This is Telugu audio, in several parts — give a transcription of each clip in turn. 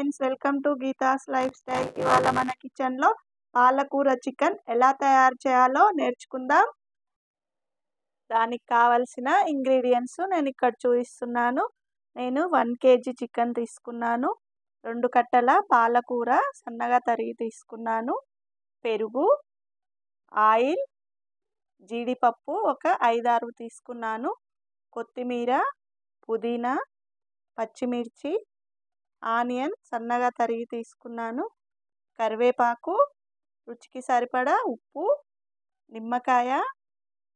Friends, welcome to Geetha's lifestyle. ఇవాళ మన కిచెన్లో పాలకూర చికెన్ ఎలా తయారు చేయాలో నేర్చుకుందాం. దానికి కావలసిన ఇంగ్రీడియంట్స్ నేను ఇక్కడ చూపిస్తున్నాను. నేను 1 kg చికెన్ తీసుకున్నాను. 2 కట్టల పాలకూర సన్నగా తరిగి తీసుకున్నాను. పెరుగు, ఆయిల్, జీడిపప్పు ఒక 5-6 తీసుకున్నాను. కొత్తిమీర, పుదీనా, పచ్చిమిర్చి, ఆనియన్ సన్నగా తరిగి తీసుకున్నాను. కరివేపాకు, రుచికి సరిపడా ఉప్పు, నిమ్మకాయ,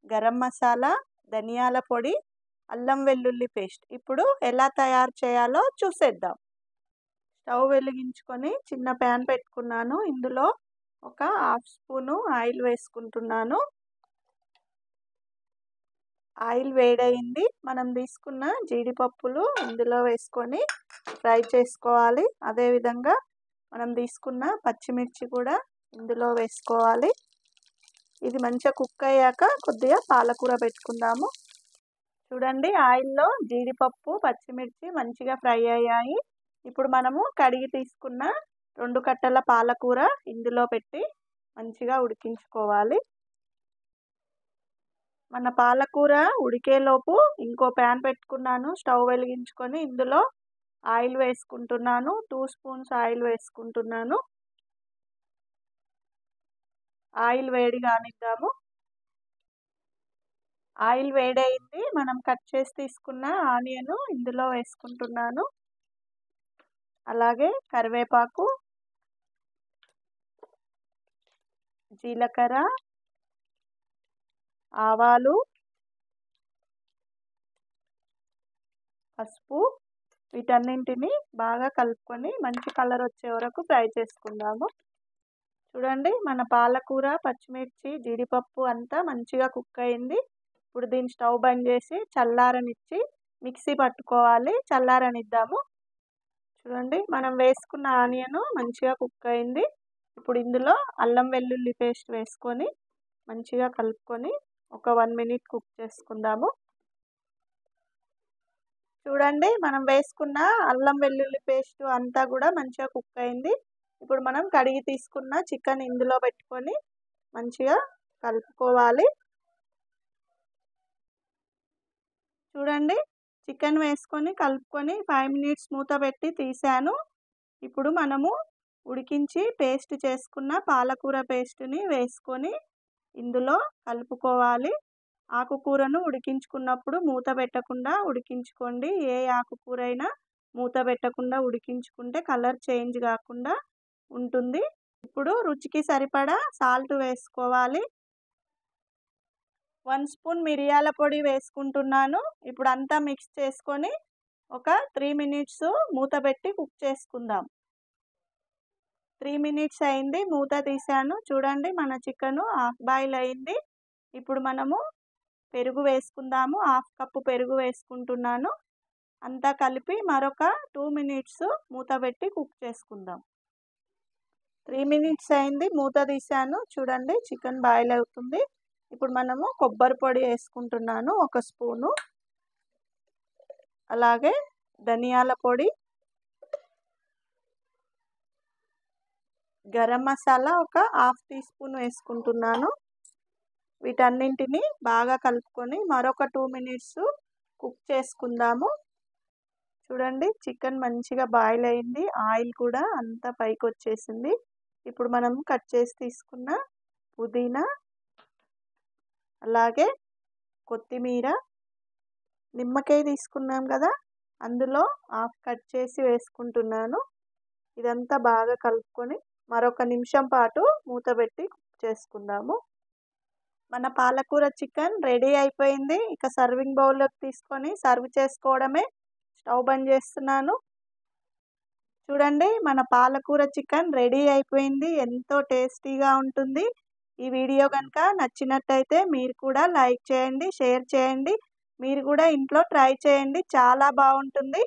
గరం మసాలా, ధనియాల పొడి, అల్లం వెల్లుల్లి పేస్ట్. ఇప్పుడు ఎలా తయారు చేయాలో చూసేద్దాం. స్టవ్ వెలిగించుకొని చిన్న ప్యాన్ పెట్టుకున్నాను. ఇందులో ఒక 1/2 స్పూను ఆయిల్ వేసుకుంటున్నాను. ఆయిల్ వేడయింది. మనం తీసుకున్న జీడిపప్పులు ఇందులో వేసుకొని ఫ్రై చేసుకోవాలి. అదేవిధంగా మనం తీసుకున్న పచ్చిమిర్చి కూడా ఇందులో వేసుకోవాలి. ఇది మంచిగా కుక్ అయ్యాక కొద్దిగా పాలకూర పెట్టుకుందాము. చూడండి, ఆయిల్లో జీడిపప్పు, పచ్చిమిర్చి మంచిగా ఫ్రై అయ్యాయి. ఇప్పుడు మనము కడిగి తీసుకున్న 2 కట్టల పాలకూర ఇందులో పెట్టి మంచిగా ఉడికించుకోవాలి. మన పాలకూర ఉడికేలోపు ఇంకో ప్యాన్ పెట్టుకున్నాను. స్టవ్ వెలిగించుకొని ఇందులో ఆయిల్ వేసుకుంటున్నాను. 2 స్పూన్స్ ఆయిల్ వేసుకుంటున్నాను. ఆయిల్ వేడి కానిద్దాము. ఆయిల్ వేడైంది. మనం కట్ చేసి తీసుకున్న ఆనియన్ ఇందులో వేసుకుంటున్నాను. అలాగే కరివేపాకు, జీలకర్ర, ఆవాలు, పసుపు వీటన్నింటిని బాగా కలుపుకొని మంచి కలర్ వచ్చే వరకు ఫ్రై చేసుకుందాము. చూడండి, మన పాలకూర, పచ్చిమిర్చి, జీడిపప్పు అంతా మంచిగా కుక్ అయింది. ఇప్పుడు దీన్ని స్టవ్ బంద్ చేసి చల్లారనిచ్చి మిక్సీ పట్టుకోవాలి. చల్లారనిద్దాము. చూడండి, మనం వేసుకున్న ఆనియన్ మంచిగా కుక్ అయింది. ఇప్పుడు ఇందులో అల్లం వెల్లుల్లి పేస్ట్ వేసుకొని మంచిగా కలుపుకొని ఒక 1 minute కుక్ చేసుకుందాము. చూడండి, మనం వేసుకున్న అల్లం వెల్లుల్లి పేస్ట్ అంతా కూడా మంచిగా కుక్ అయింది. ఇప్పుడు మనం కడిగి తీసుకున్న చికెన్ ఇందులో పెట్టుకొని మంచిగా కలుపుకోవాలి. చూడండి, చికెన్ వేసుకొని కలుపుకొని 5 minutes మూత పెట్టి తీసాను. ఇప్పుడు మనము ఉడికించి పేస్ట్ చేసుకున్న పాలకూర పేస్ట్ని వేసుకొని ఇందులో కలుపుకోవాలి. ఆకుకూరను ఉడికించుకున్నప్పుడు మూత పెట్టకుండా ఉడికించుకోండి. ఏ ఆకుకూర అయినా మూత పెట్టకుండా ఉడికించుకుంటే కలర్ చేంజ్ కాకుండా ఉంటుంది. ఇప్పుడు రుచికి సరిపడా సాల్ట్ వేసుకోవాలి. 1 స్పూన్ మిరియాల పొడి వేసుకుంటున్నాను. ఇప్పుడు అంతా మిక్స్ చేసుకొని ఒక 3 minutes మూత పెట్టి కుక్ చేసుకుందాం. 3 minutes అయింది. మూత తీసాను. చూడండి, మన చికెన్ హాఫ్ బాయిల్ అయింది. ఇప్పుడు మనము పెరుగు వేసుకుందాము. 1/2 కప్పు పెరుగు వేసుకుంటున్నాను. అంతా కలిపి మరొక 2 minutes మూత పెట్టి కుక్ చేసుకుందాం. 3 minutes అయింది. మూత తీసాను. చూడండి, చికెన్ బాయిల్ అవుతుంది. ఇప్పుడు మనము కొబ్బరి పొడి వేసుకుంటున్నాను 1 స్పూను. అలాగే ధనియాల పొడి, గరం మసాలా ఒక 1/2 teaspoon వేసుకుంటున్నాను. వీటన్నింటిని బాగా కలుపుకొని మరొక 2 minutes కుక్ చేసుకుందాము. చూడండి, చికెన్ మంచిగా బాయిల్ అయింది. ఆయిల్ కూడా అంతా పైకి వచ్చేసింది. ఇప్పుడు మనం కట్ చేసి తీసుకున్న పుదీనా, అలాగే కొత్తిమీర, నిమ్మకాయ తీసుకున్నాం కదా, అందులో 1/2 కట్ చేసి వేసుకుంటున్నాను. ఇదంతా బాగా కలుపుకొని మరొక నిమిషం పాటు మూత పెట్టి కుక్ చేసుకుందాము. మన పాలకూర చికెన్ రెడీ అయిపోయింది. ఇక సర్వింగ్ బౌల్లోకి తీసుకొని సర్వ్ చేసుకోవడమే. స్టవ్ బంద్ చేస్తున్నాను. చూడండి, మన పాలకూర చికెన్ రెడీ అయిపోయింది. ఎంతో టేస్టీగా ఉంటుంది. ఈ వీడియో కనుక నచ్చినట్టయితే మీరు కూడా లైక్ చేయండి, షేర్ చేయండి. మీరు కూడా ఇంట్లో ట్రై చేయండి. చాలా బాగుంటుంది.